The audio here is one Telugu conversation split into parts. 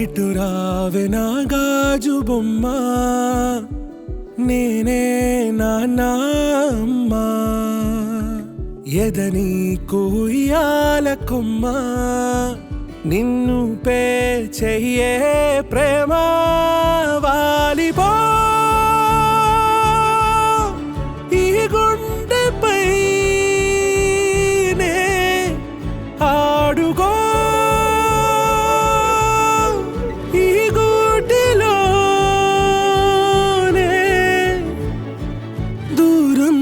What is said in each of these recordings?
ఇటు రావే నా గాజు బొమ్మ, నేనే నాన్న అమ్మా. ఎదని కూయాల కొమ్మ, నిన్ను పే చెయ్యే ప్రేమ. వాలిపో ఈ గుండెపై నే ఆడుకో, ఈ గూటిలోనే దూరం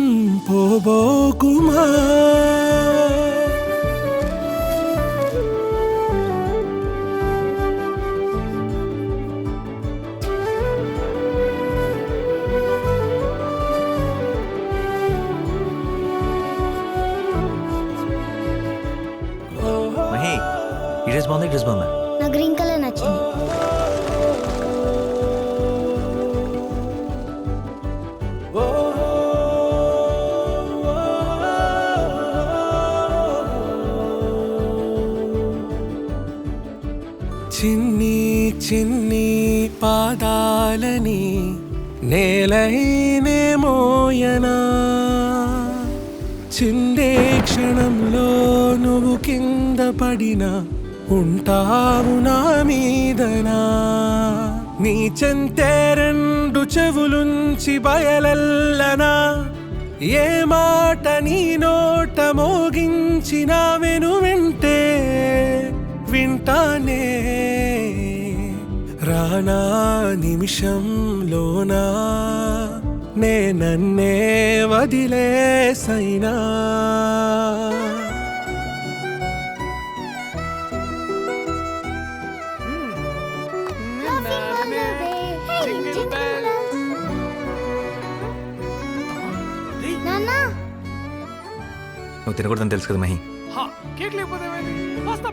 పోబోకుమా. మహి, ఈ డ్రెస్ బాగుంది, డ్రెస్ బాగుందా? నా గ్రీన్ కలర్ నచ్చింది. చిన్ని చిన్ని పాదాలని నేలైనే మోయనా, చిందే క్షణంలో నువ్వు కింద పడినా ఉంటావు నా మీదనా. నీ చెంతే రెండు చెవులుంచి బయలెల్లనా, ఏ మాట నీ నోట మోగించిన వెను వింటే వింటానే. రానా నిమిషంలోనా నే నన్నే వదిలేసైనా. నాన్న నువ్వు తినకూడదని తెలుసు కదా మహి. కేక్ లేకపోతే